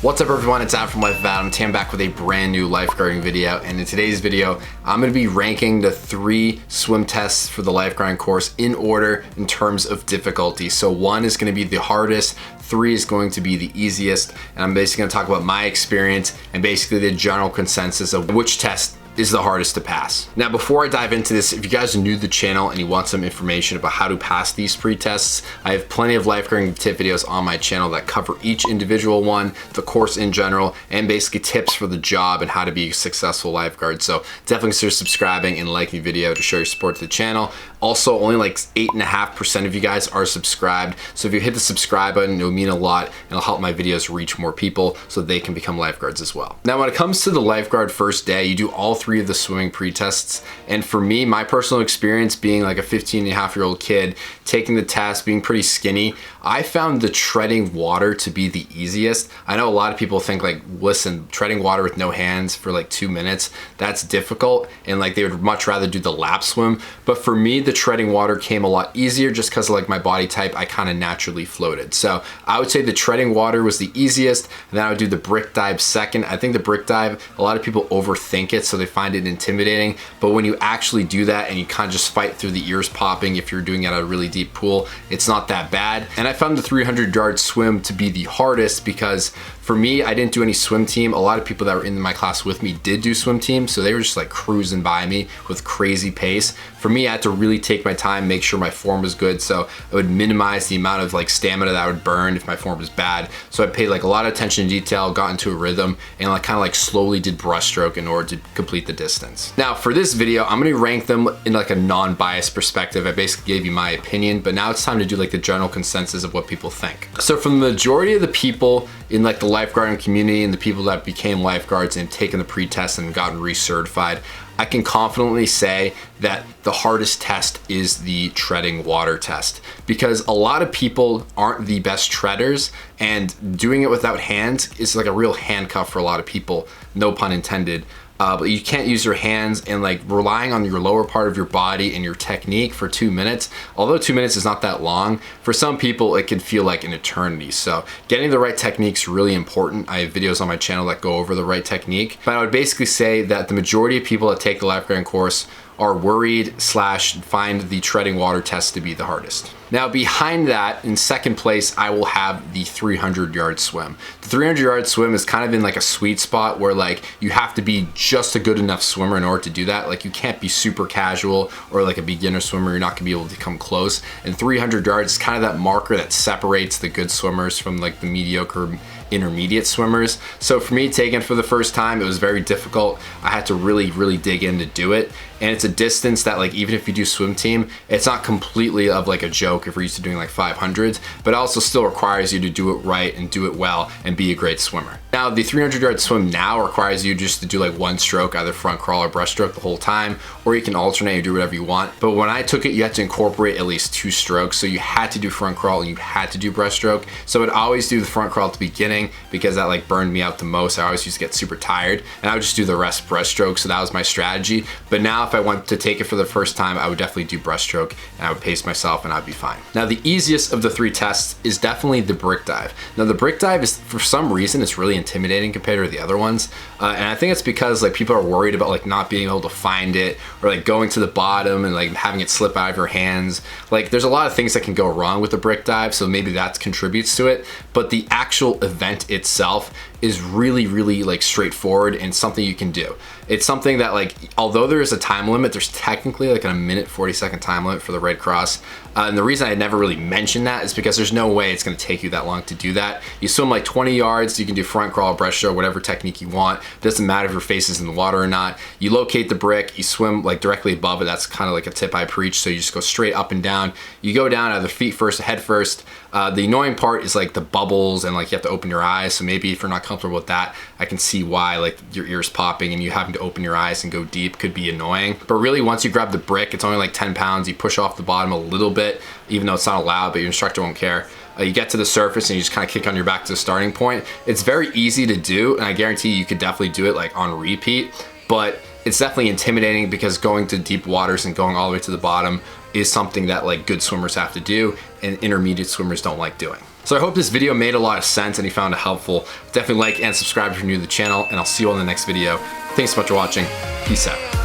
What's up everyone, it's Adam from Lifeguard. I'm Tam back with a brand new lifeguarding video, and in today's video I'm going to be ranking the 3 swim tests for the lifeguarding course in order in terms of difficulty. So 1 is going to be the hardest, 3 is going to be the easiest, and I'm basically going to talk about my experience and basically the general consensus of which test is the hardest to pass. Now, before I dive into this, if you guys are new to the channel and you want some information about how to pass these pre-tests, I have plenty of lifeguarding tip videos on my channel that cover each individual one, the course in general, and basically tips for the job and how to be a successful lifeguard. So definitely consider subscribing and liking the video to show your support to the channel. Also, only like 8.5% of you guys are subscribed. So if you hit the subscribe button, it'll mean a lot and it'll help my videos reach more people so they can become lifeguards as well. Now, when it comes to the lifeguard first day, you do all 3 of the swimming pre-tests. And for me, my personal experience being like a 15-and-a-half-year-old kid, taking the test, being pretty skinny, I found the treading water to be the easiest. I know a lot of people think like, listen, treading water with no hands for like 2 minutes, that's difficult. And like they would much rather do the lap swim. But for me, the treading water came a lot easier just because of like my body type, I kind of naturally floated. So I would say the treading water was the easiest. And then I would do the brick dive second. I think the brick dive, a lot of people overthink it, so they find it intimidating. But when you actually do that and you kind of just fight through the ears popping, if you're doing it at a really deep pool, it's not that bad. And I found the 300-yard swim to be the hardest because for me, I didn't do any swim team. A lot of people that were in my class with me did do swim team, so they were just like cruising by me with crazy pace. For me, I had to really take my time, make sure my form was good, so I would minimize the amount of like stamina that I would burn if my form was bad. So I paid like a lot of attention to detail, got into a rhythm, and like kind of like slowly did breaststroke in order to complete the distance. Now for this video, I'm gonna rank them in like a non-biased perspective. I basically gave you my opinion, but now it's time to do like the general consensus of what people think. So from the majority of the people in like the lifeguarding community and the people that became lifeguards and taken the pre-test and gotten recertified, I can confidently say that the hardest test is the treading water test, because a lot of people aren't the best treaders, and doing it without hands is like a real handcuff for a lot of people, no pun intended. But you can't use your hands, and like relying on your lower part of your body and your technique for 2 minutes, although 2 minutes is not that long, for some people it can feel like an eternity. So getting the right technique is really important. I have videos on my channel that go over the right technique, but I would basically say that the majority of people that take the lifeguarding course are worried / find the treading water test to be the hardest. Now behind that, in second place, I will have the 300-yard swim. The 300-yard swim is kind of in like a sweet spot where like you have to be just a good enough swimmer in order to do that. Like you can't be super casual or like a beginner swimmer, you're not gonna be able to come close. And 300 yards is kind of that marker that separates the good swimmers from like the mediocre intermediate swimmers. So for me, taking it for the first time, it was very difficult. I had to really dig in to do it. And it's a distance that like, even if you do swim team, it's not completely of like a joke if you're used to doing like 500s, but it also still requires you to do it right and do it well and be a great swimmer. Now, the 300-yard swim now requires you just to do like 1 stroke, either front crawl or breaststroke the whole time, or you can alternate and do whatever you want. But when I took it, you had to incorporate at least 2 strokes. So you had to do front crawl and you had to do breaststroke. So I'd always do the front crawl at the beginning because that like burned me out the most. I always used to get super tired, and I would just do the rest breaststroke. So that was my strategy. But now if I want to take it for the first time, I would definitely do breaststroke and I would pace myself and I'd be fine. Now the easiest of the 3 tests is definitely the brick dive. Now the brick dive is, for some reason, it's really intimidating compared to the other ones. And I think it's because like people are worried about like not being able to find it, or like going to the bottom and like having it slip out of your hands. Like there's a lot of things that can go wrong with the brick dive, so maybe that contributes to it. But the actual event itself is really like straightforward and something you can do. It's something that like, although there is a time limit, there's technically like a 1-minute 40-second time limit for the Red Cross. And the reason I never really mentioned that is because there's no way it's gonna take you that long to do that. You swim like 20 yards, you can do front crawl, breaststroke, whatever technique you want. It doesn't matter if your face is in the water or not. You locate the brick, you swim like directly above it. That's kind of like a tip I preach. So you just go straight up and down. You go down either feet first or head first. The annoying part is like the bubbles and like you have to open your eyes. So maybe if you're not comfortable with that, I can see why like your ears popping and you having to open your eyes and go deep could be annoying. But really, once you grab the brick, it's only like 10 pounds. You push off the bottom a little bit, even though it's not allowed, but your instructor won't care. You get to the surface and you just kind of kick on your back to the starting point. It's very easy to do, and I guarantee you could definitely do it like on repeat, but it's definitely intimidating because going to deep waters and going all the way to the bottom is something that like good swimmers have to do and intermediate swimmers don't like doing. So I hope this video made a lot of sense and you found it helpful. Definitely like and subscribe if you're new to the channel, and I'll see you on the next video. Thanks so much for watching. Peace out.